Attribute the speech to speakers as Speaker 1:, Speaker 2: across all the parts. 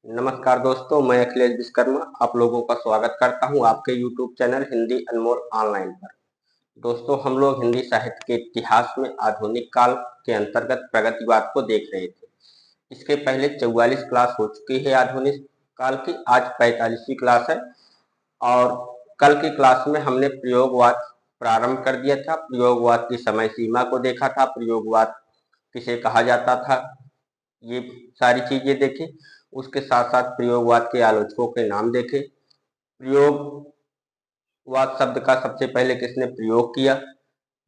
Speaker 1: नमस्कार दोस्तों, मैं अखिलेश विश्वकर्मा आप लोगों का स्वागत करता हूं आपके YouTube चैनल हिंदी अनमोल ऑनलाइन पर। दोस्तों, हम लोग हिंदी साहित्य के इतिहास में आधुनिक काल के अंतर्गत प्रगतिवाद को देख रहे थे। इसके पहले 44 क्लास हो चुकी है आधुनिक काल की, आज 45वीं क्लास है। और कल की क्लास में हमने प्रयोगवाद प्रारंभ कर दिया था। प्रयोगवाद की समय सीमा को देखा था, प्रयोगवाद किसे कहा जाता था, ये सारी चीजें देखें। उसके साथ साथ प्रयोगवाद के आलोचकों के नाम देखें। प्रयोगवाद शब्द का सबसे पहले किसने प्रयोग किया,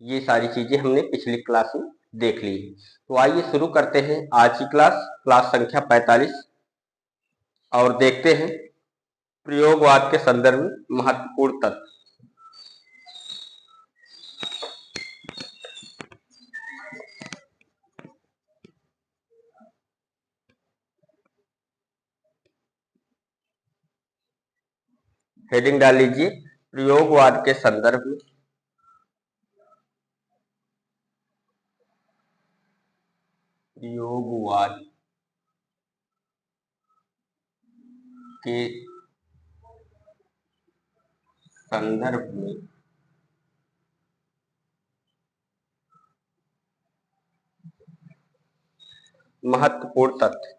Speaker 1: ये सारी चीजें हमने पिछली क्लास में देख ली है। तो आइए शुरू करते हैं आज की क्लास संख्या 45 और देखते हैं प्रयोगवाद के संदर्भ में महत्वपूर्ण तथ्य। हेडिंग डाल लीजिए, प्रयोगवाद के संदर्भ में प्रयोगवाद के संदर्भ में महत्वपूर्ण तथ्य।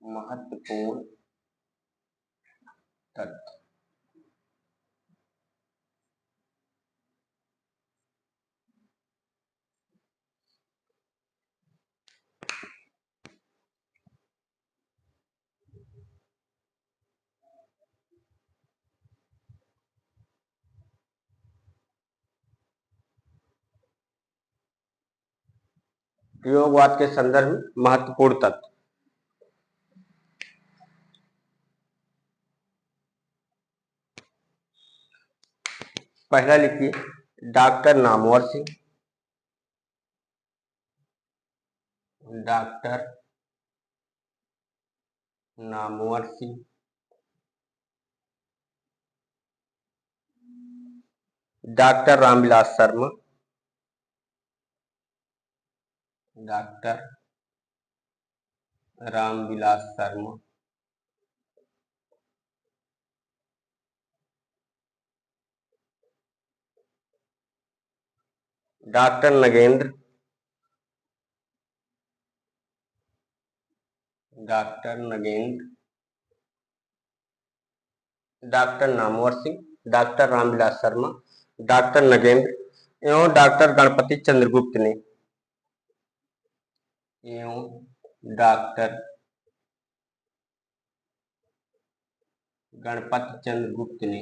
Speaker 1: महत्वपूर्ण तथ्य प्रयोगवाद के संदर्भ में महत्वपूर्ण तथ्य। पहला लिखिए, doctor Namvar Singh. Doctor Namvar Singh, doctor Ramvilas Sharma. Doctor Ramvilas Sharma, doctor Nagendra. Doctor Nagendra, doctor Namvar Singh, doctor Ramvilas Sharma, doctor Nagendra एवं डॉक्टर गणपति चंद्रगुप्त ने डॉक्टर गणपति चंद्रगुप्त ने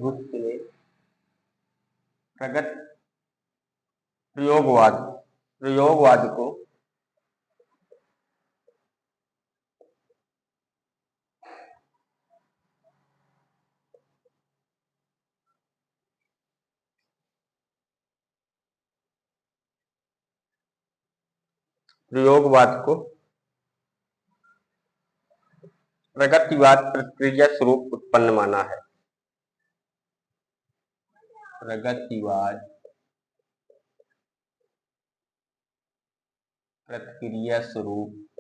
Speaker 1: गुप्त ने प्रगत प्रयोगवाद प्रयोगवाद को प्रयोगवाद को प्रगतिवाद प्रक्रिया स्वरूप उत्पन्न माना है। प्रगतिवाद प्रक्रिया स्वरूप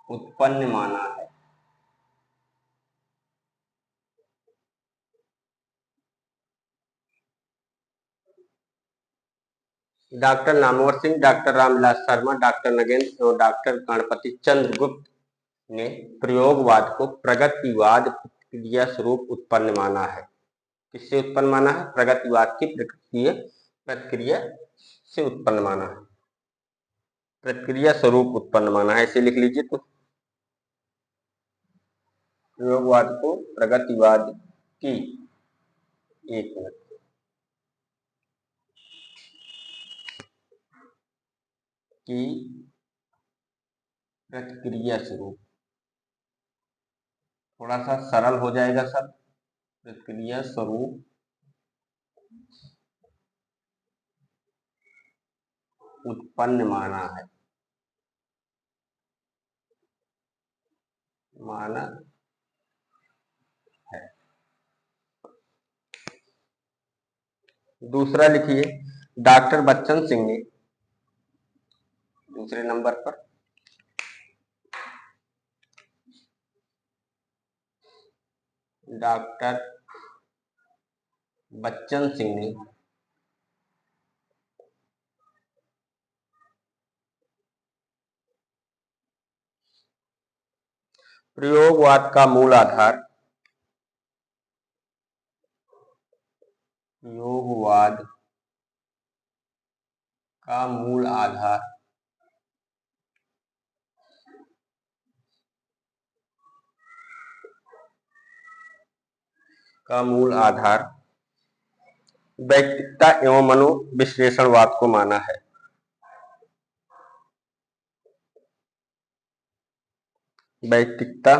Speaker 1: उत्पन्न माना है। Doctor Namvar Singh, doctor Ramvilas Sharma, doctor Nagendra और डॉक्टर गणपति चंद्रगुप्त ने प्रयोगवाद को प्रगतिवाद प्रक्रिया स्वरूप उत्पन्न माना है। किससे उत्पन्न माना है? प्रगतिवाद की प्रक्रिया से उत्पन्न माना है, प्रक्रिया स्वरूप उत्पन्न माना है, ऐसे लिख लीजिए। तो प्रयोगवाद को प्रगतिवाद की, एक मिनट, की प्रक्रिया स्वरूप, थोड़ा सा सरल हो जाएगा सब। प्रक्रिया स्वरूप उत्पन्न माना है, माना है। दूसरा लिखिए, डॉक्टर बच्चन सिंह ने दूसरे नंबर पर डॉक्टर बच्चन सिंह ने प्रयोगवाद का मूल आधार, प्रयोगवाद का मूल आधार वैयक्तिकता एवं मनोविश्लेषणवाद को माना है। वैयक्तिकता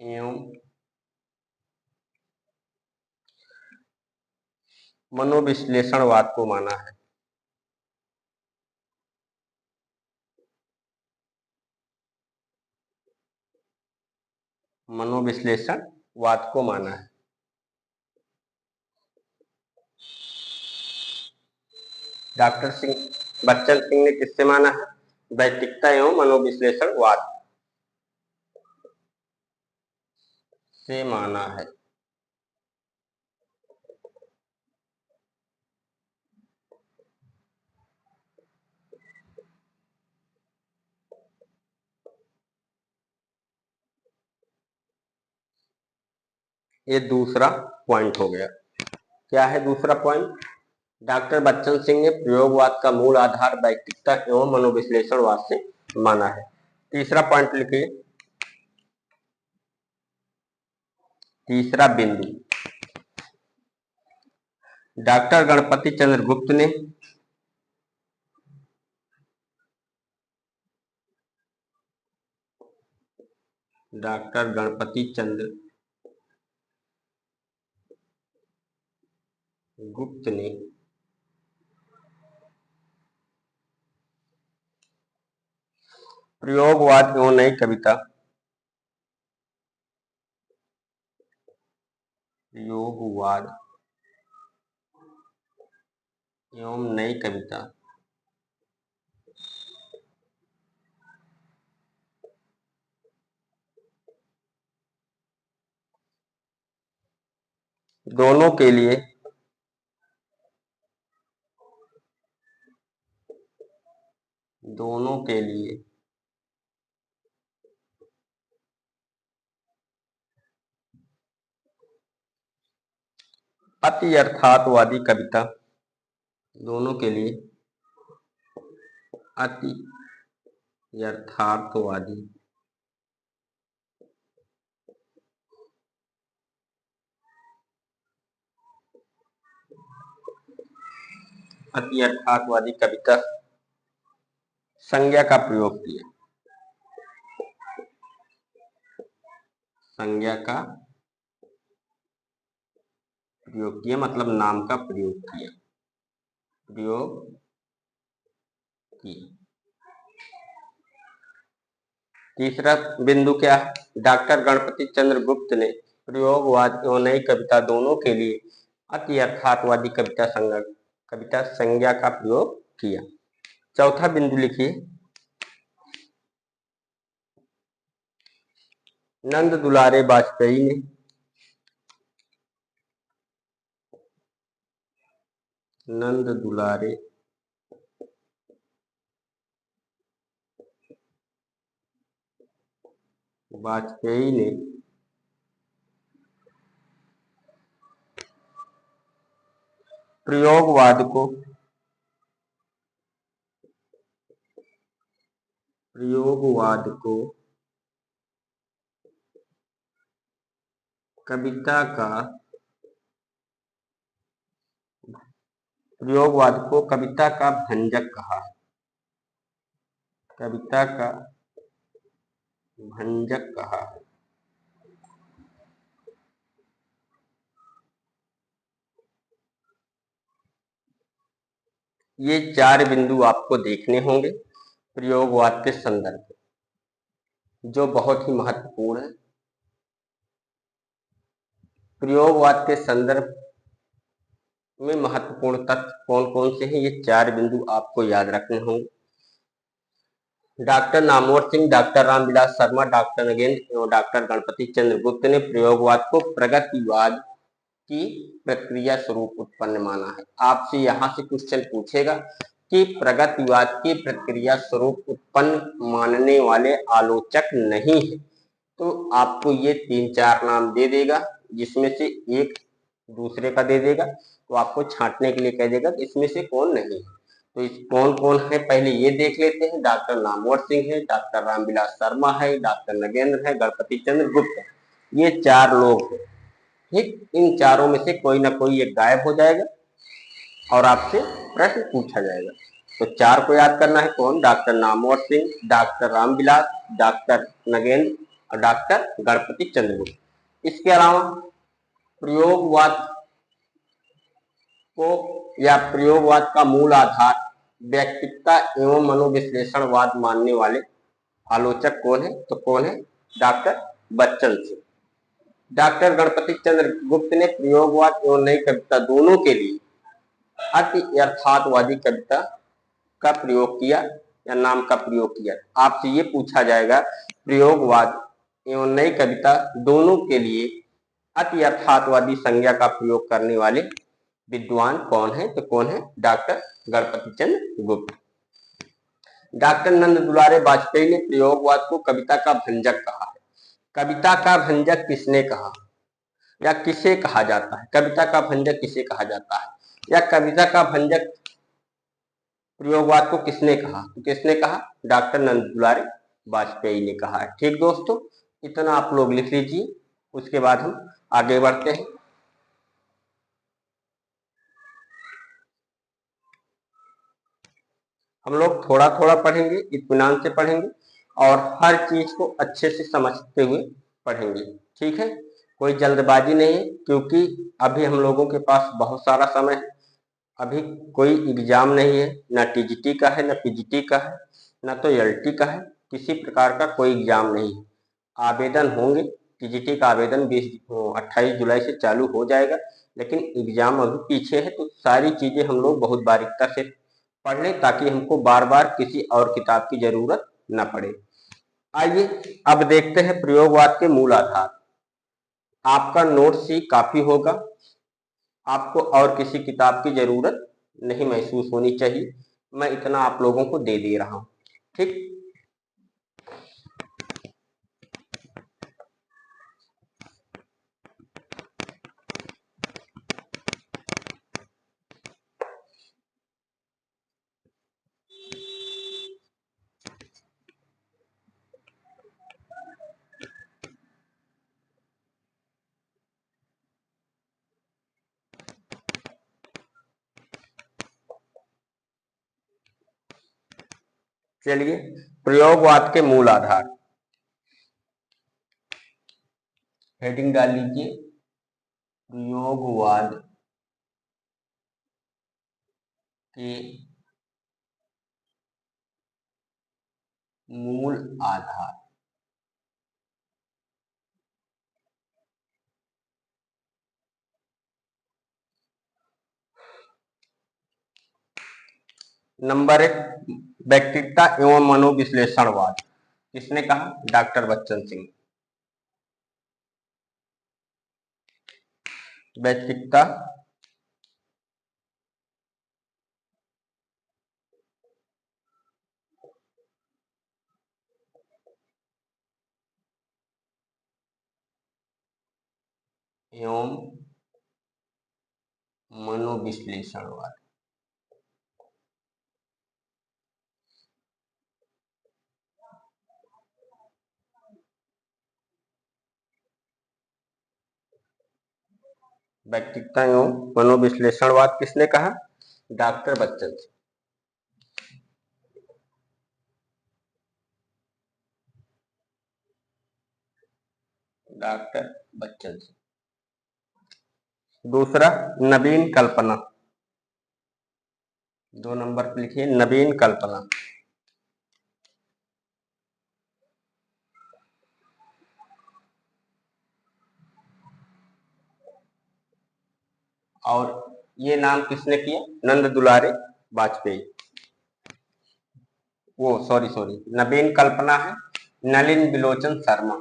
Speaker 1: एवं मनोविश्लेषणवाद को माना है। मनोविश्लेषणवाद को माना है। डॉक्टर बच्चन सिंह ने किससे माना है? वैयक्तिकता एवं मनोविश्लेषणवाद से माना है। ये दूसरा पॉइंट हो गया। क्या है दूसरा पॉइंट? डॉक्टर बच्चन सिंह ने प्रयोगवाद का मूल आधार वैयक्तिकता एवं मनोविश्लेषणवाद से माना है। तीसरा पॉइंट लिखिए, तीसरा बिंदु, डॉक्टर गणपति चंद्र गुप्त ने डॉक्टर गणपति चंद्र गुप्त ने प्रयोगवाद एवं नई कविता, प्रयोगवाद एवं नई कविता दोनों के लिए अति यथार्थवादी कविता, दोनों के लिए अति यथार्थवादी कविता संज्ञा का प्रयोग किया, संज्ञा का प्रयोग किया मतलब नाम का प्रयोग किया, तीसरा बिंदु क्या है? डॉक्टर गणपति चंद्र गुप्त ने प्रयोगवाद एवं नई कविता दोनों के लिए अति यथार्थवादी कविता संज्ञा का प्रयोग किया। चौथा बिंदु लिखिए, नंद दुलारे वाजपेयी ने प्रयोगवाद को कविता का भंजक कहा है, कविता का भंजक कहा है। ये 4 बिंदु आपको देखने होंगे प्रयोगवाद के संदर्भ में, जो बहुत ही महत्वपूर्ण है। प्रयोगवाद के संदर्भ में महत्वपूर्ण तथ्य कौन कौन से हैं, ये 4 बिंदु आपको याद रखने होंगे। Doctor Namvar Singh, doctor Ramvilas Sharma, doctor Nagendra एवं डॉक्टर गणपति चंद्र गुप्त ने प्रयोगवाद को प्रगतिवाद की प्रक्रिया स्वरूप उत्पन्न माना है। आपसे यहाँ से क्वेश्चन पूछेगा कि प्रगतिवाद की प्रक्रिया स्वरूप उत्पन्न मानने वाले आलोचक नहीं है, तो आपको ये 3-4 नाम दे देगा, जिसमें से एक दूसरे का दे देगा, तो आपको छांटने के लिए कह देगा कि इसमें से कौन नहीं है। तो इस कौन कौन है पहले ये देख लेते हैं। डॉक्टर नामवर सिंह है, डॉक्टर रामविलास शर्मा है, डॉक्टर नगेंद्र है, गणपति चंद्र गुप्त है। ये 4 लोग हैं। ठीक, इन चारों में से कोई ना कोई एक गायब हो जाएगा और आपसे प्रश्न पूछा जाएगा। तो 4 को याद करना है। कौन? Doctor Namvar Singh, doctor Ramvilas, doctor Nagendra और डॉक्टर गणपति चंद्र गुप्त। इसके अलावा प्रयोगवाद को या प्रयोगवाद का मूल आधार व्यक्तिकता एवं मनोविश्लेषणवाद मानने वाले आलोचक कौन है? तो कौन है? डॉक्टर बच्चन सिंह। डॉक्टर गणपति चंद्र गुप्त ने प्रयोगवाद एवं नई कविता दोनों के लिए अति यथार्थवादी कविता का प्रयोग किया या नाम का प्रयोग किया। आपसे ये पूछा जाएगा प्रयोगवाद एवं नई कविता दोनों के लिए अति यथार्थवादी संज्ञा का प्रयोग करने वाले विद्वान कौन है? तो कौन है? डॉक्टर गणपति चंद्र गुप्त। डॉक्टर नंद दुलारे वाजपेयी ने प्रयोगवाद को कविता का भंजक कहा है। कविता का भंजक किसने कहा या किसे कहा जाता है? कविता का भंजक किसे कहा जाता है या कविता का भंजक प्रयोगवाद को किसने कहा? तो किसने कहा? डॉक्टर नंद दुलारे वाजपेयी ने कहा है। ठीक दोस्तों, इतना आप लोग लिख लीजिए, उसके बाद हम आगे बढ़ते हैं। हम लोग थोड़ा थोड़ा पढ़ेंगे, इत्मीनान से पढ़ेंगे और हर चीज को अच्छे से समझते हुए पढ़ेंगे। ठीक है, कोई जल्दबाजी नहीं है, क्योंकि अभी हम लोगों के पास बहुत सारा समय है। अभी कोई एग्जाम नहीं है, ना टीजीटी का है, ना पीजीटी का है, ना तो एलटी का है। किसी प्रकार का कोई एग्जाम नहीं है। आवेदन होंगे, टीजीटी का आवेदन 28 जुलाई से चालू हो जाएगा, लेकिन एग्जाम अभी पीछे है। तो सारी चीजें हम लोग बहुत बारीकता से पढ़ लें, ताकि हमको बार बार किसी और किताब की जरूरत न पड़े। आइए अब देखते हैं प्रयोगवाद के मूल आधार। आपका नोट्स ही काफी होगा, आपको और किसी किताब की जरूरत नहीं महसूस होनी चाहिए। मैं इतना आप लोगों को दे दे रहा हूं। ठीक, चलिए प्रयोगवाद के मूल आधार हेडिंग डाल लीजिए, प्रयोगवाद के मूल आधार। नंबर 1, व्यक्तिकता एवं मनोविश्लेषणवाद। किसने कहा? डॉक्टर बच्चन सिंह। व्यक्तिकता एवं मनोविश्लेषणवाद। व्यक्तिकता एवं मनोविश्लेषणवाद किसने कहा? डॉक्टर बच्चन सिंह। डॉक्टर बच्चन सिंह। दूसरा, नवीन कल्पना। 2 नंबर पे लिखिए नवीन कल्पना। और ये नाम किसने किया? नंद दुलारे वाजपेयी। वो सॉरी नवीन कल्पना है नलिन बिलोचन शर्मा।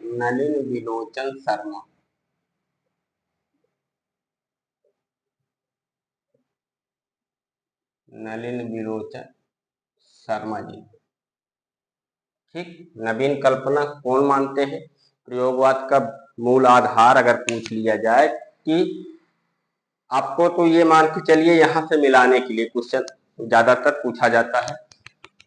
Speaker 1: नलिन बिलोचन शर्मा। नलिन बिलोचन शर्मा जी। ठीक। नवीन कल्पना कौन मानते हैं? प्रयोगवाद का मूल आधार अगर पूछ लिया जाए कि आपको, तो ये मान के चलिए यहाँ से मिलाने के लिए क्वेश्चन ज्यादातर पूछा जाता है।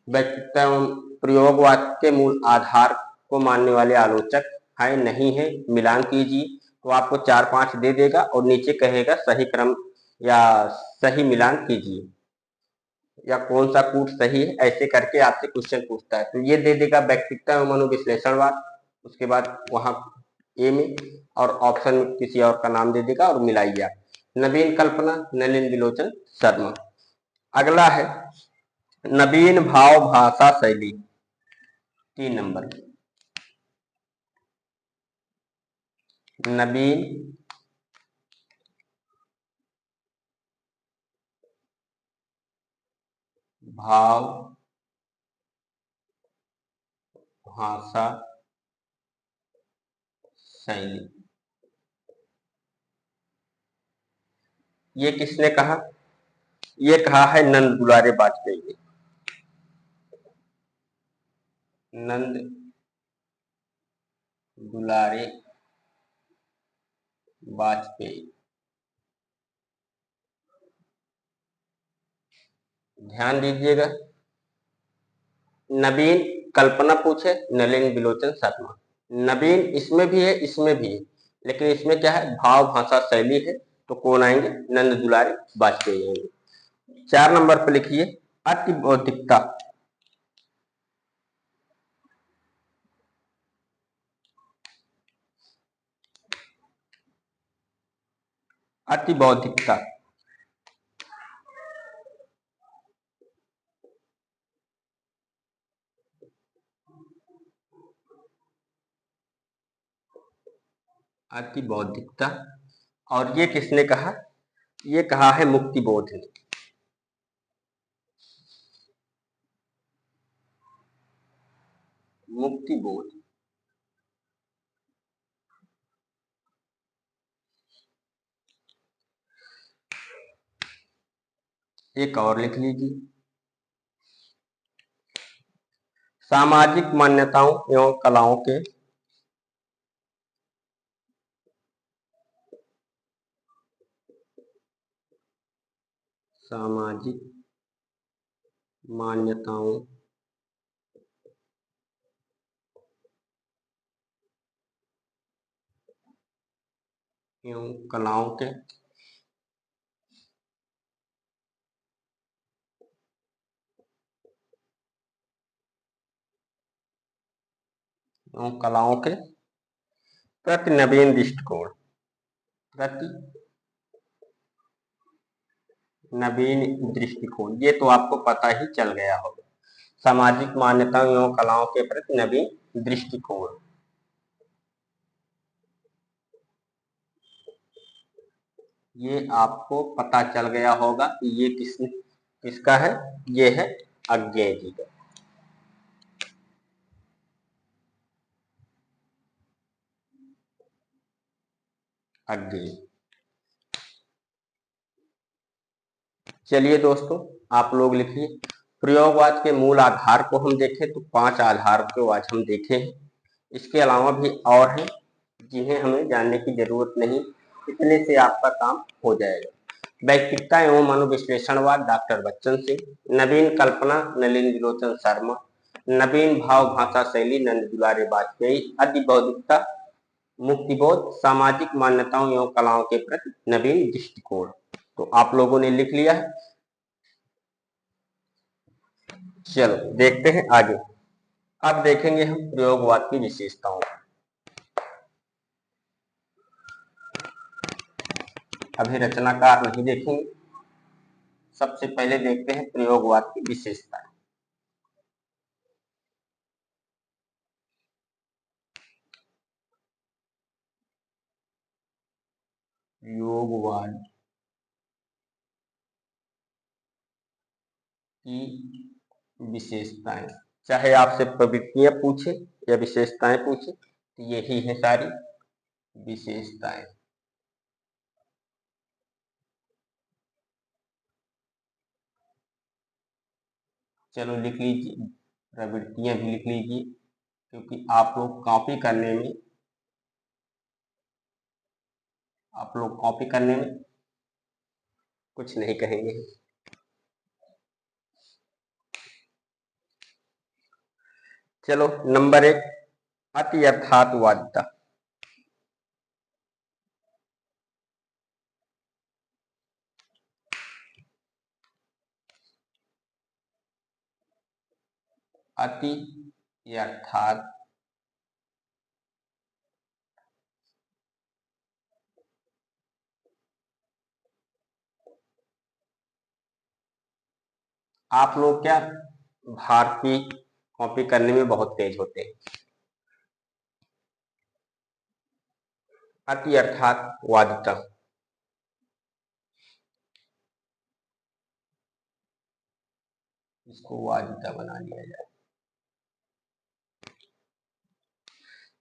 Speaker 1: व्यक्तित्व एवं प्रयोगवाद के मूल आधार को मानने वाले आलोचक है नहीं है, मिलान कीजिए। तो आपको 4-5 दे देगा और नीचे कहेगा सही क्रम या सही मिलान कीजिए या कौन सा कूट सही है, ऐसे करके आपसे क्वेश्चन पूछता है। तो ये दे देगा व्यक्तित्व एवं मनोविश्लेषणवाद, उसके बाद वहां ए में और ऑप्शन में किसी और का नाम दे देगा और मिलाइए आप। नवीन कल्पना नलिन बिलोचन शर्मा। अगला है नवीन भाव भाषा शैली, 3 नंबर। नवीन भाव भाषा शैली, ये किसने कहा? ये कहा है नंद दुलारे वाजपेयी ने। नंद दुलारे वाजपेयी। ध्यान दीजिएगा, नवीन कल्पना पूछे नलिन बिलोचन शर्मा। नवीन इसमें भी है इसमें भी है, लेकिन इसमें क्या है? भाव भाषा शैली है, तो कौन आएंगे? नंद दुलारे वाजपेयी आएंगे। 4 नंबर पर लिखिए अति बौद्धिकता। अति बौद्धिकता। अति बौद्धिकता। और ये किसने कहा? ये कहा है मुक्तिबोध ने। मुक्तिबोध। एक और लिख लीजिए, सामाजिक मान्यताओं एवं कलाओं के सामाजिक मान्यताओं एवं कलाओं के प्रति नवीन दृष्टिकोण। प्रति नवीन दृष्टिकोण, ये तो आपको पता ही चल गया होगा। सामाजिक मान्यताओं एवं कलाओं के प्रति नवीन दृष्टिकोण, ये आपको पता चल गया होगा कि ये किसका है? ये है अज्ञेय जी का। अज्ञेय। चलिए दोस्तों, आप लोग लिखिए। प्रयोगवाद के मूल आधार को हम देखें तो 5 आधार को आज हम देखे हैं। इसके अलावा भी और हैं जिन्हें हमें जानने की जरूरत नहीं, इतने से आपका काम हो जाएगा। व्यक्तित्व एवं मनोविश्लेषणवाद डॉक्टर बच्चन सिंह। नवीन कल्पना नलिन बिलोचन शर्मा। नवीन भाव भाषा शैली नंद दुलारे वाजपेयी। अति बौद्धिकता मुक्तिबोध। सामाजिक मान्यताओं एवं कलाओं के प्रति नवीन दृष्टिकोण। तो आप लोगों ने लिख लिया है। चलो देखते हैं आगे। अब देखेंगे हम प्रयोगवाद की विशेषताओं। अभी रचनाकार नहीं देखेंगे, सबसे पहले देखते हैं प्रयोगवाद की विशेषताएं। प्रयोगवाद की विशेषताएं, चाहे आपसे प्रवृत्तियां पूछे या विशेषताएं पूछे, तो यही है सारी विशेषताएं। चलो लिख लीजिए, प्रवृत्तियां भी लिख लीजिए, क्योंकि आप लोग कॉपी करने में कुछ नहीं कहेंगे। चलो नंबर 1, अति यथार्थवादिता। अति यथार्थ आप लोग क्या भारतीय कॉपी करने में बहुत तेज होते हैं। अति अर्थात वादिता, इसको वादिता बना लिया जाए।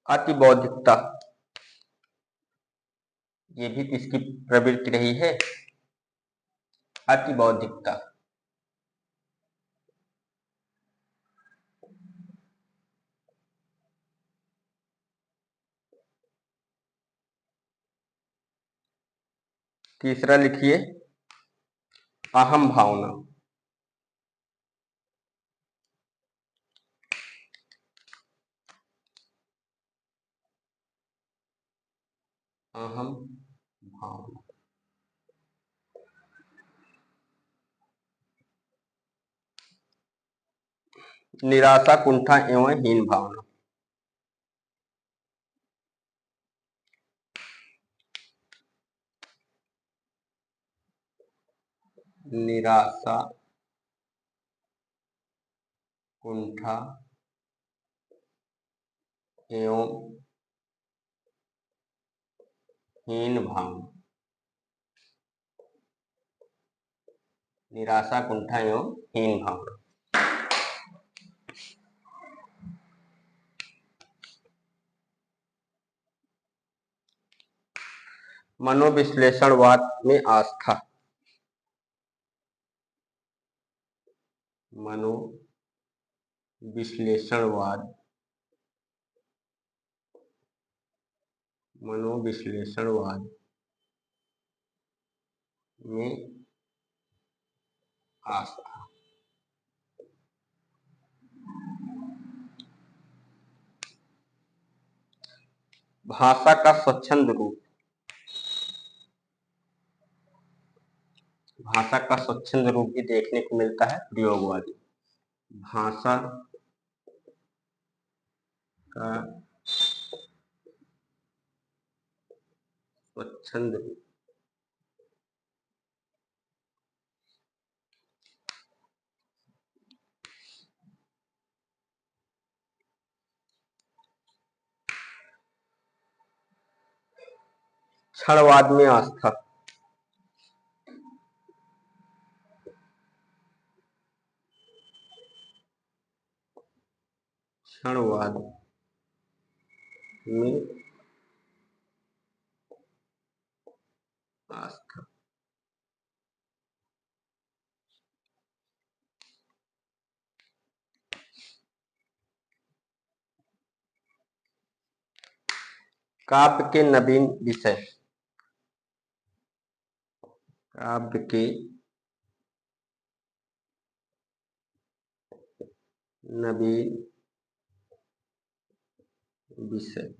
Speaker 1: अति बौद्धिकता, ये भी किसकी प्रवृत्ति रही है? अति बौद्धिकता। तीसरा लिखिए अहम भावना। अहम भावना। निराशा, कुंठा एवं हीन भावना। निराशा, कुंठा एवं हीन भावना। निराशा, कुंठा एवं हीन भावना। मनोविश्लेषणवाद में आस्था। मनोविश्लेषणवाद में आस्था। भाषा का स्वच्छंद रूप। भाषा का स्वच्छंद रूप भी देखने को मिलता है प्रयोगवादी। भाषा का स्वच्छंद रूप। क्षणवाद में आस्था। क्षणवाद में आस्था। काव्य के नवीन विषय। काव्य के नवीन विषय।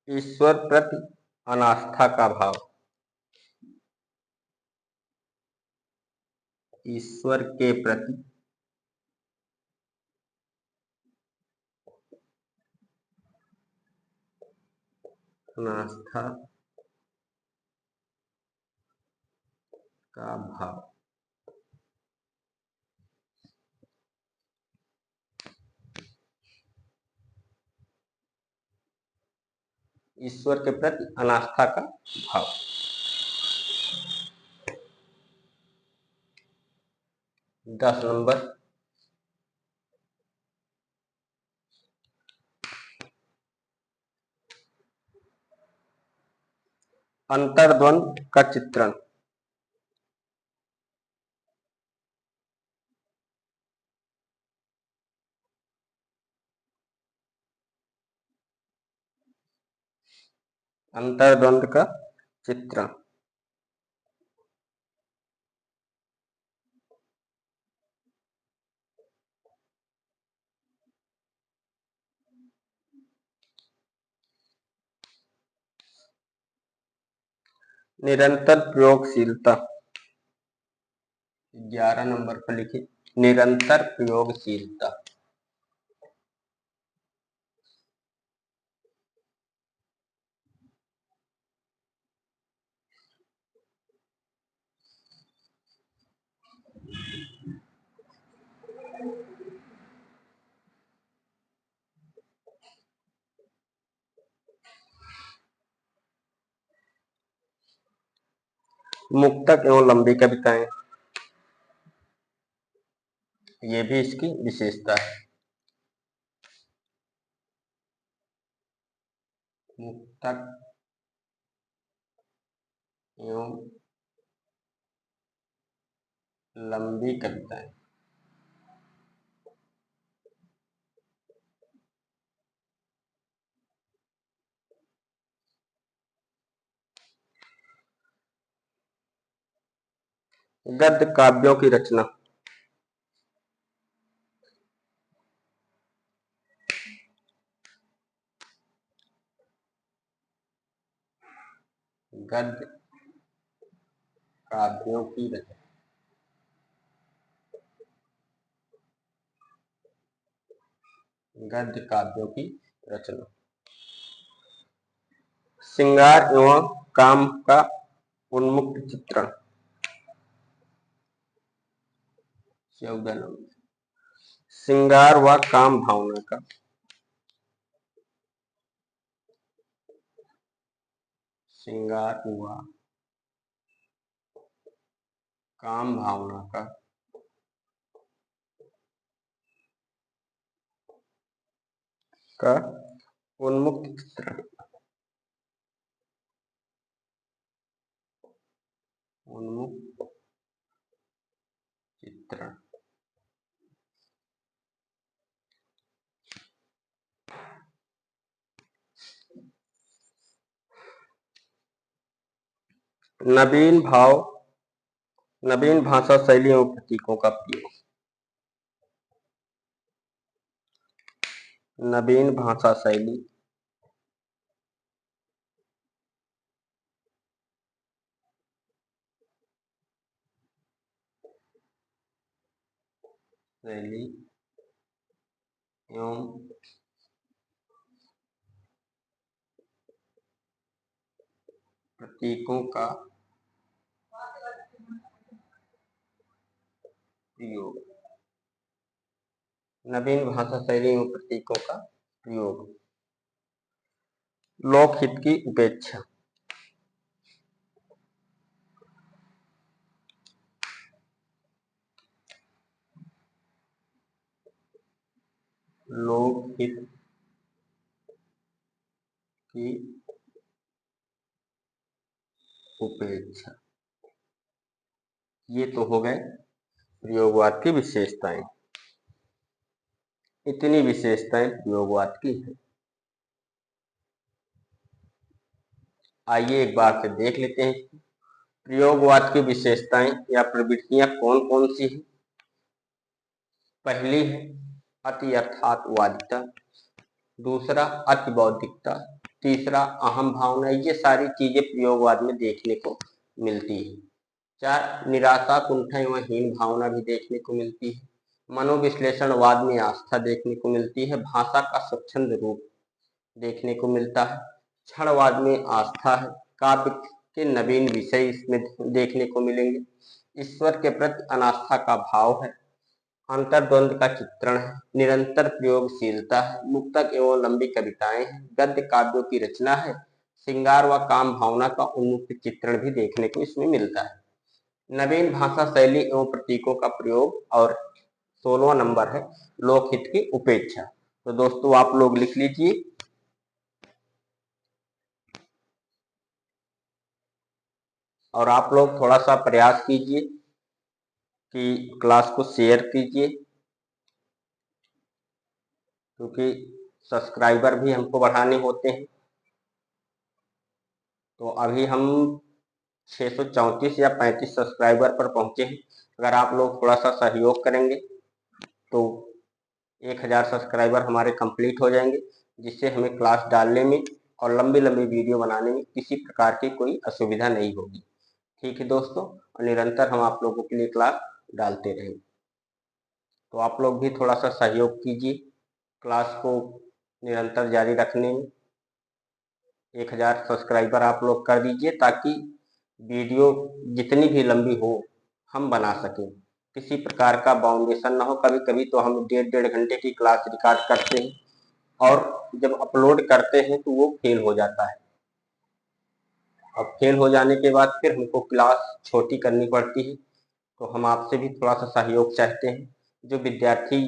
Speaker 1: ईश्वर प्रति अनास्था का भाव। ईश्वर के प्रति अनास्था का भाव। ईश्वर के प्रति अनास्था का भाव। 10 नंबर, अंतर्द्वंद का चित्रण। अंतर्द्वंद का चित्रण। निरंतर प्रयोगशीलता। 11 नंबर पर लिखिए निरंतर प्रयोगशीलता। मुक्तक एवं लंबी कविताएं, ये भी इसकी विशेषता है। मुक्तक एवं लंबी कविताएं। गद्य काव्यों की रचना। गद्य काव्यों की रचना। गद्य काव्यों की रचना। श्रृंगार एवं काम का उन्मुक्त चित्रण। 14 नंबर, श्रृंगार व काम भावना का। श्रृंगार व काम भावना का उन्मुक्त चित्रण। उन्मुक्त चित्रण। नवीन भाव, नवीन भाषा शैली एवं प्रतीकों का प्रयोग। नवीन भाषा शैली एवं प्रतीकों का प्रयोग। नवीन भाषा शैली एवं प्रतीकों का प्रयोग। लोकहित की उपेक्षा। लोकहित की उपेक्षा। ये तो हो गए प्रयोगवाद की विशेषताएं। इतनी विशेषताएं प्रयोगवाद की हैं। आइए एक बार से देख लेते हैं प्रयोगवाद की विशेषताएं या प्रवृत्तियां कौन कौन सी हैं। पहली है अति यथार्थवादिता, दूसरा अति बौद्धिकता, तीसरा अहम भावना। ये सारी चीजें प्रयोगवाद में देखने को मिलती है। 4 निराशा, कुंठा एवं हीन भावना भी देखने को मिलती है। मनोविश्लेषणवाद में आस्था देखने को मिलती है। भाषा का स्वच्छंद रूप देखने को मिलता है। क्षणवाद में आस्था है। काव्य के नवीन विषय इसमें देखने को मिलेंगे। ईश्वर के प्रति अनास्था का भाव है। अंतर्द्वंद का चित्रण है। निरंतर प्रयोगशीलता है। मुक्तक एवं लंबी कविताएं हैं। गद्य काव्यों की रचना है। श्रृंगार व काम भावना का उन्मुक्त चित्रण भी देखने को इसमें मिलता है। नवीन भाषा शैली एवं प्रतीकों का प्रयोग। और 16वां नंबर है लोकहित की उपेक्षा। तो दोस्तों आप लोग लिख लीजिए। और आप लोग थोड़ा सा प्रयास कीजिए कि क्लास को शेयर कीजिए, क्योंकि सब्सक्राइबर भी हमको बढ़ाने होते हैं। तो अभी हम 634 या 35 सब्सक्राइबर पर पहुंचे हैं। अगर आप लोग थोड़ा सा सहयोग करेंगे तो 1000 सब्सक्राइबर हमारे कंप्लीट हो जाएंगे, जिससे हमें क्लास डालने में और लंबी लंबी वीडियो बनाने में किसी प्रकार की कोई असुविधा नहीं होगी। ठीक है दोस्तों, और निरंतर हम आप लोगों के लिए क्लास डालते रहेंगे। तो आप लोग भी थोड़ा सा सहयोग कीजिए क्लास को निरंतर जारी रखने में। 1000 सब्सक्राइबर आप लोग कर दीजिए, ताकि वीडियो जितनी भी लंबी हो हम बना सकें। किसी प्रकार का बाउंडेशन ना हो। कभी कभी तो हम 1.5 घंटे की क्लास रिकॉर्ड करते हैं और जब अपलोड करते हैं तो वो फेल हो जाता है। अब फेल हो जाने के बाद फिर हमको क्लास छोटी करनी पड़ती है। तो हम आपसे भी थोड़ा सा सहयोग चाहते हैं। जो विद्यार्थी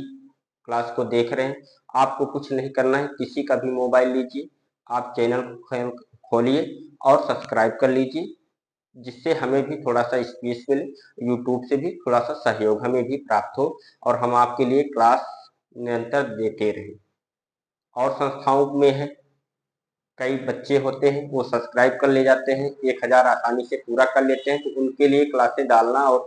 Speaker 1: क्लास को देख रहे हैं, आपको कुछ नहीं करना है। किसी का भी मोबाइल लीजिए, आप चैनल खोलिए और सब्सक्राइब कर लीजिए, जिससे हमें भी थोड़ा सा स्पेस मिले, यूट्यूब से भी थोड़ा सा सहयोग हमें भी प्राप्त हो और हम आपके लिए क्लास निरंतर देते रहें। और संस्थाओं में है, कई बच्चे होते हैं वो सब्सक्राइब कर ले जाते हैं, 1000 आसानी से पूरा कर लेते हैं, तो उनके लिए क्लासें डालना और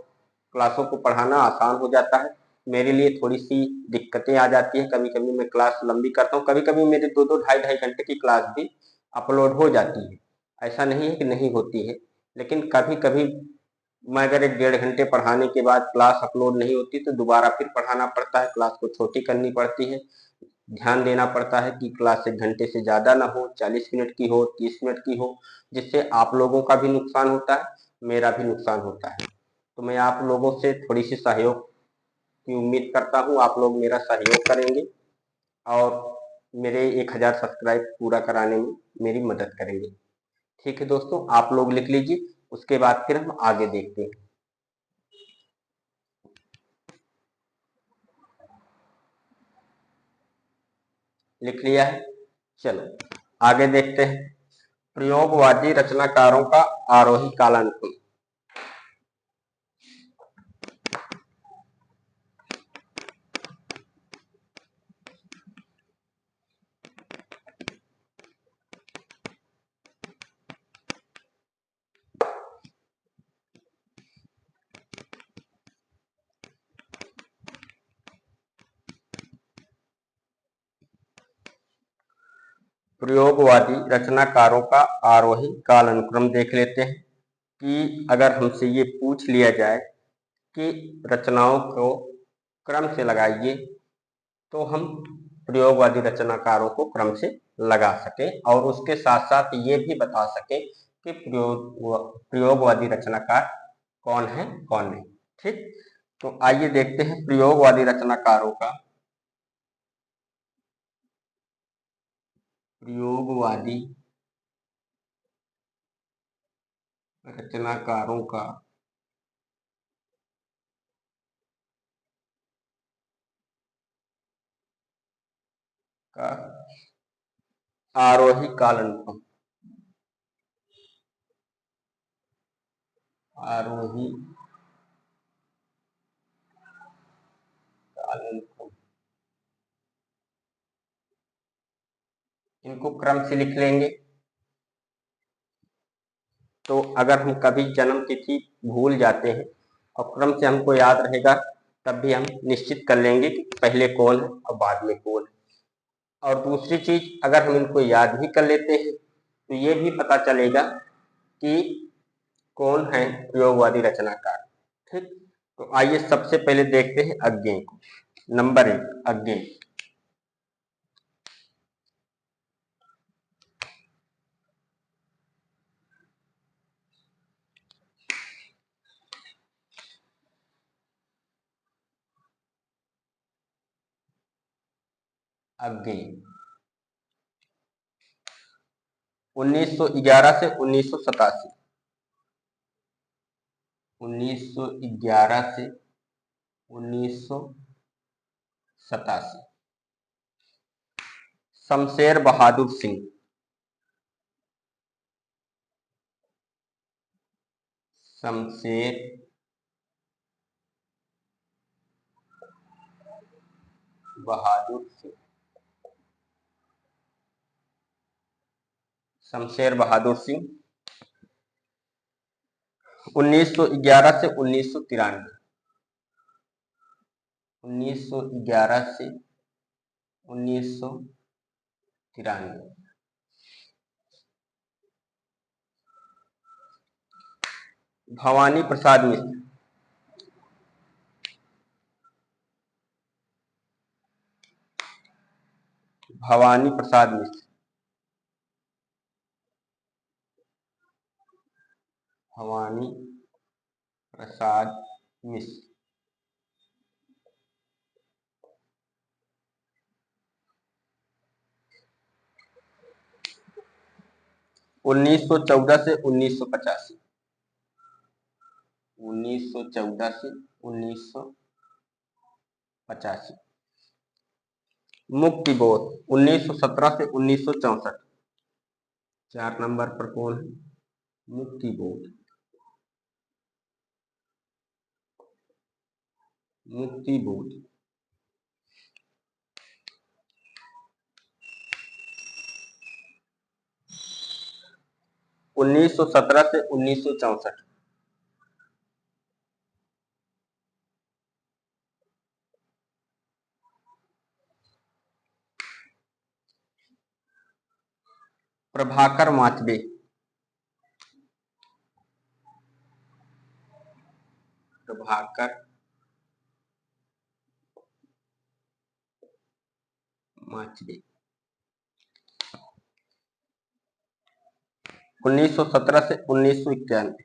Speaker 1: क्लासों को पढ़ाना आसान हो जाता है। मेरे लिए थोड़ी सी दिक्कतें आ जाती है। कभी कभी मैं क्लास लंबी करता हूँ, कभी कभी मेरे 2-2 ढाई घंटे की क्लास भी अपलोड हो जाती है। ऐसा नहीं है कि नहीं होती है, लेकिन कभी कभी मैं अगर 1-1.5 घंटे पढ़ाने के बाद क्लास अपलोड नहीं होती तो दोबारा फिर पढ़ाना पड़ता है, क्लास को छोटी करनी पड़ती है। ध्यान देना पड़ता है कि क्लास 1 घंटे से ज़्यादा ना हो, 40 मिनट की हो, 30 मिनट की हो, जिससे आप लोगों का भी नुकसान होता है, मेरा भी नुकसान होता है। तो मैं आप लोगों से थोड़ी सी सहयोग की उम्मीद करता हूँ। आप लोग मेरा सहयोग करेंगे और मेरे 1000 सब्सक्राइब पूरा कराने में मेरी मदद करेंगे। ठीक है दोस्तों, आप लोग लिख लीजिए, उसके बाद फिर हम आगे देखते हैं। लिख लिया है? चलो आगे देखते हैं। प्रयोगवादी रचनाकारों का आरोही कालानुक्रम। प्रयोगवादी रचनाकारों का आरोही काल अनुक्रम देख लेते हैं कि अगर हमसे ये पूछ लिया जाए कि रचनाओं को क्रम से लगाइए, तो हम प्रयोगवादी रचनाकारों को क्रम से लगा सकें और उसके साथ साथ ये भी बता सकें कि प्रयोगवादी रचनाकार कौन है कौन नहीं। ठीक, तो आइए देखते हैं प्रयोगवादी रचनाकारों का। प्रयोगवादी रचनाकारों का आरोही कालानुक्रम। आरोही कालानुक्रम, इनको क्रम से लिख लेंगे। तो अगर हम कभी जन्म तिथि भूल जाते हैं और क्रम से हमको याद रहेगा, तब भी हम निश्चित कर लेंगे कि पहले कौन है और बाद में कौन है। और दूसरी चीज, अगर हम इनको याद भी कर लेते हैं तो ये भी पता चलेगा कि कौन है प्रयोगवादी रचनाकार? ठीक, तो आइए सबसे पहले देखते हैं अज्ञेय को। नंबर 1 अज्ञेय। अज्ञेय 1911 से 1987। 1911 से 1987। शमशेर बहादुर सिंह। शमशेर बहादुर सिंह। शमशेर बहादुर सिंह 1911 से 1993। 1911 से 1993। भवानी प्रसाद मिश्र। भवानी प्रसाद मिश्र। भवानी प्रसाद मिश्र 1914 से 1985। 1914 से 1985। मुक्ति बोध 1917 से 1964। 4 नंबर पर कौन है? मुक्ति बोध। मुक्ति बोध 1917 से 1964। प्रभाकर माचबे। प्रभाकर माचबे 1917 से 1991।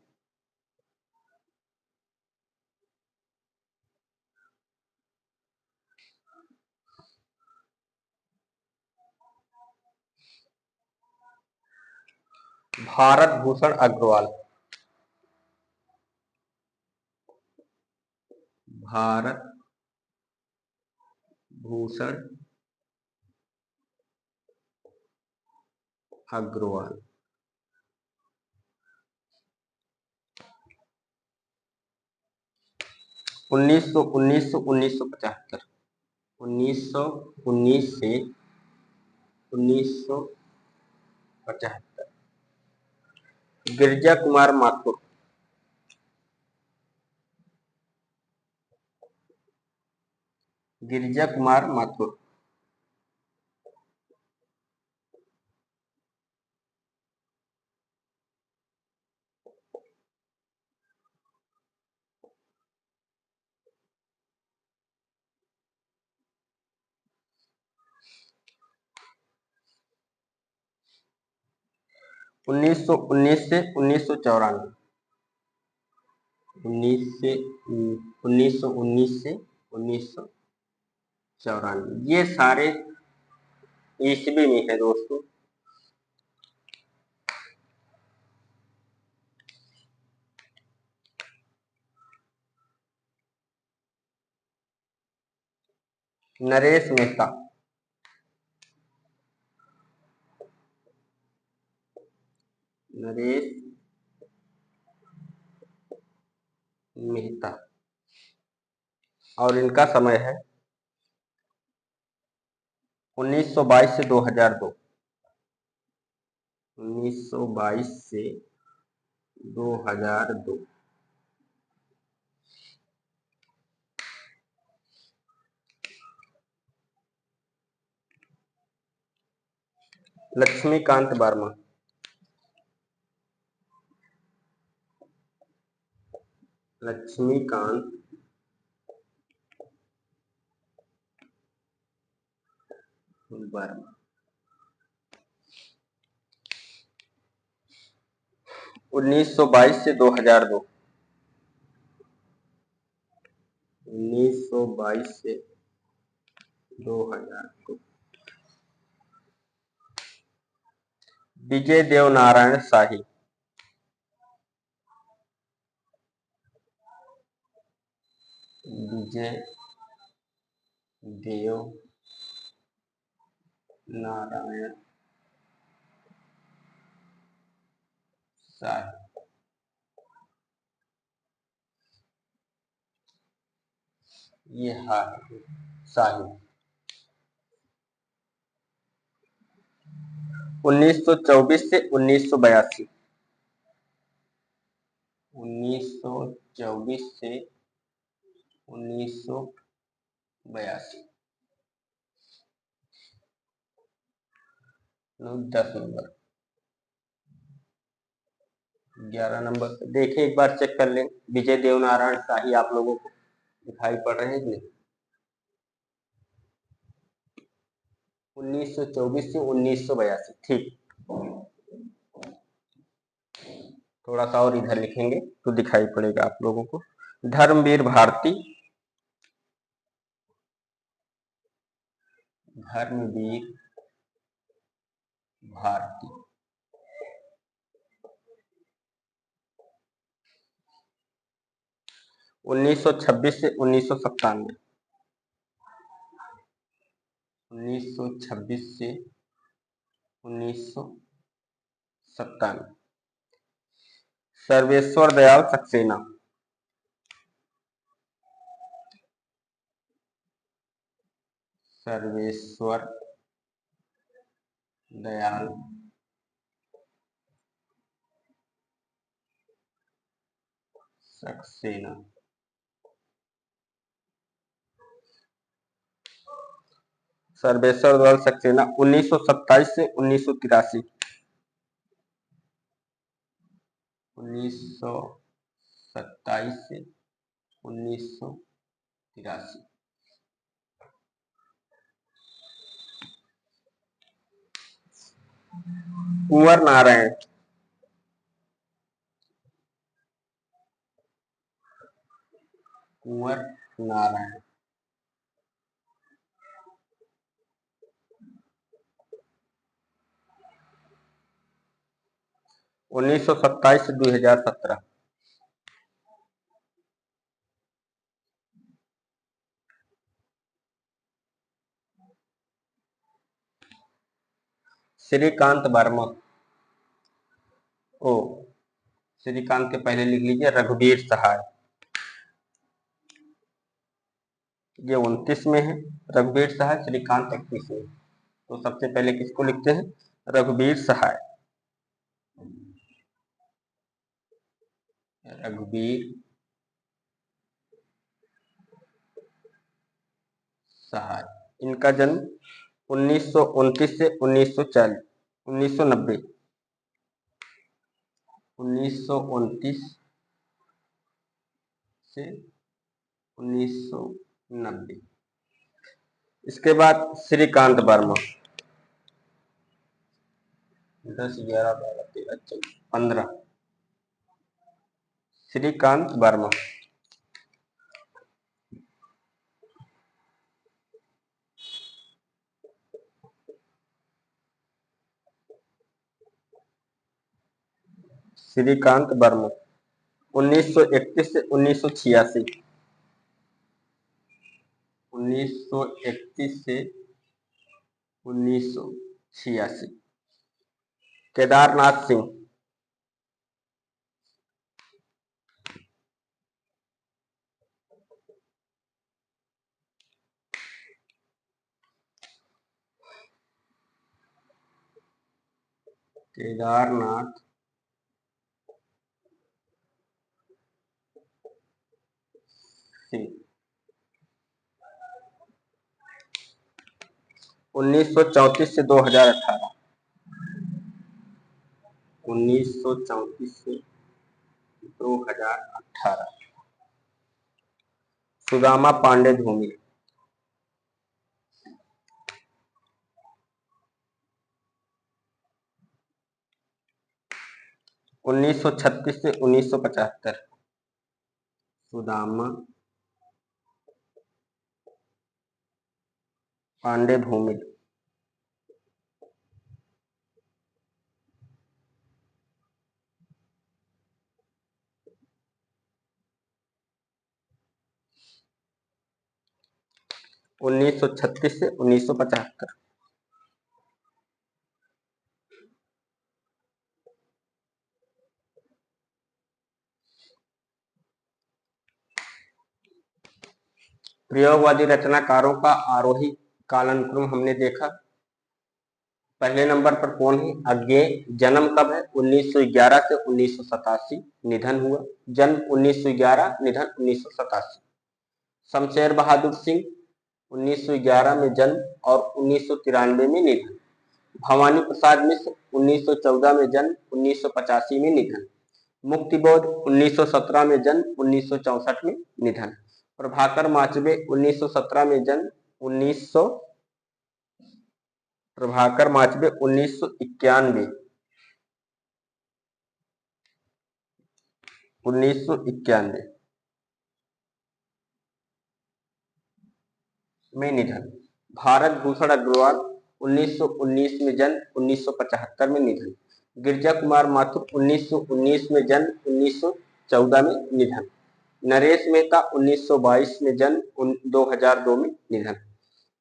Speaker 1: भारत भूषण अग्रवाल। भारत भूषण अग्रवाल 1919 से 1975। गिरिजा कुमार माथुर। गिरिजा कुमार माथुर 1919 से 1994। 1919 से 1994 ये सारे ईस्वी में है दोस्तों। नरेश मेहता। नरेश मेहता और इनका समय है 1922 से 2002। 1922 से 2002। लक्ष्मीकांत वर्मा। लक्ष्मीकांत वर्मा। 1922 से 2002। 1922 से 2002। विजय देव नारायण शाही। विजय देव नारायण शाही। ये शाही 1924 से 1982। 1924 से 1982। 10 नंबर। 11 नंबर पे देखिए, एक बार चेक कर लें। विजय देव नारायण शाही आप लोगों को दिखाई पड़ रहे हैं कि नहीं? 1924 से 1982। ठीक, थोड़ा सा और इधर लिखेंगे तो दिखाई पड़ेगा आप लोगों को। धर्मवीर भारती। धर्मवीर भारती 1926 से 1997। 1926 से 1997। सर्वेश्वर दयाल सक्सेना। सर्वेश्वर दयाल सक्सेना। सर्वेश्वर दयाल सक्सेना 1927 से 1983। 1927 से 1983। कुंवर नारायण। कुंवर नारायण 1927 से 2017। श्रीकांत वर्मा। ओ, श्रीकांत के पहले लिख लीजिए रघुवीर सहाय। ये 29 में है रघुवीर सहाय, श्रीकांत 31 में। तो सबसे पहले किसको लिखते हैं? रघुवीर सहाय। रघुवीर सहाय। इनका जन्म 1929 से 1940, 1990। 1929 से 1990। इसके बाद श्रीकांत वर्मा। 10, 11, 12, 13, 14, 15। श्रीकांत वर्मा। श्रीकांत वर्मा 1931 से 1986। 1931 से 1986। केदारनाथ सिंह। केदारनाथ सिंह 1934 से 2018। 1934 से 2018। सुदामा पांडे धूमिल। 1936 से 1975। सुदामा पांडे धूमिल। 1936 से 1975। प्रयोगवादी रचनाकारों का आरोही कालानुक्रम हमने देखा। पहले नंबर पर कौन है? अज्ञेय। जन्म कब है? 1911 से 1987। निधन हुआ जन्म 1911, निधन 1987। शमशेर बहादुर सिंह 1911 में जन्म और 1993 में निधन। भवानी प्रसाद मिश्र 1914 में जन्म, 1985 में निधन। मुक्तिबोध 1917 में जन्म, 1964 में निधन। प्रभाकर माचबे 1917 में जन्म, 1991 में निधन। भारत भूषण अग्रवाल 1919 में जन्म, 1975 में निधन। गिरजा कुमार माथुर 1919 में जन्म, 1914 में निधन। नरेश मेहता 1922 में जन्म, 2002 में निधन।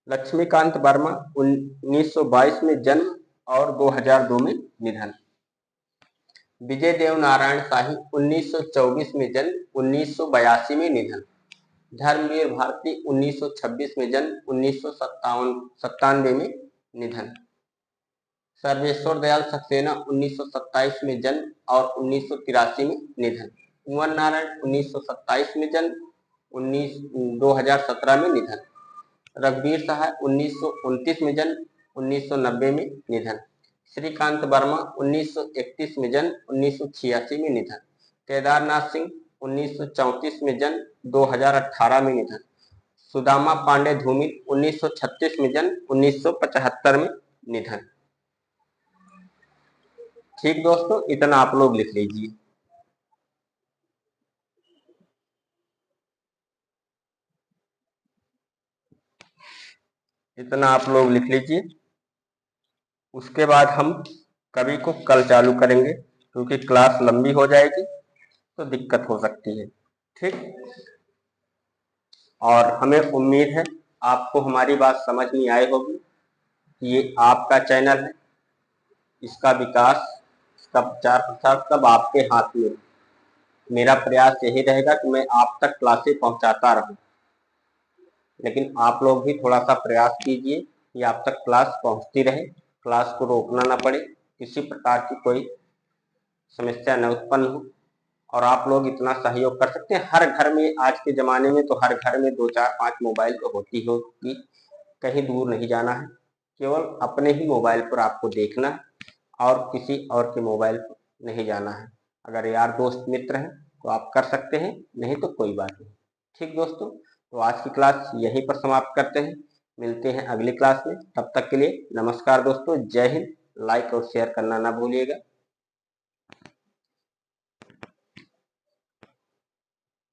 Speaker 1: लक्ष्मीकांत वर्मा 1922 में जन्म और 2002 में निधन। विजय देव नारायण शाही 1924 में जन्म, 1982 में निधन। धर्मवीर भारती 1926 में जन्म, 1997 में निधन। सर्वेश्वर दयाल सक्सेना 1927 में जन्म और 1983 में निधन। कुंवर नारायण 1927 में जन्म, 2017 में निधन। रघुवीर सहाय 1929 में जन्म, 1990 में निधन। श्रीकांत वर्मा 1931 में जन्म, 1986 में निधन। केदारनाथ सिंह 1934 में जन्म, 2018 में निधन। सुदामा पांडे धूमिल 1936 में जन्म, 1975 में निधन। ठीक दोस्तों, इतना आप लोग लिख लीजिए। इतना आप लोग लिख लीजिए। उसके बाद हम कवि को कल चालू करेंगे, क्योंकि क्लास लंबी हो जाएगी तो दिक्कत हो सकती है। ठीक, और हमें उम्मीद है आपको हमारी बात समझ में आई होगी। ये आपका चैनल है, इसका विकास, इसका प्रचार प्रसार सब आपके हाथ में। मेरा प्रयास यही रहेगा कि मैं आप तक क्लासें पहुंचाता रहूं, लेकिन आप लोग भी थोड़ा सा प्रयास कीजिए कि आप तक क्लास पहुंचती रहे, क्लास को रोकना ना पड़े, किसी प्रकार की कोई समस्या न उत्पन्न हो। और आप लोग इतना सहयोग कर सकते हैं। हर घर में, आज के ज़माने में तो हर घर में 2, 4, 5 मोबाइल तो होती होगी। कहीं दूर नहीं जाना है, केवल अपने ही मोबाइल पर आपको देखना है और किसी और के मोबाइल पर नहीं जाना है। अगर यार दोस्त मित्र हैं तो आप कर सकते हैं, नहीं तो कोई बात नहीं। ठीक दोस्तों, तो आज की क्लास यहीं पर समाप्त करते हैं। मिलते हैं अगली क्लास में। तब तक के लिए नमस्कार दोस्तों। जय हिंद। लाइक और शेयर करना ना भूलिएगा।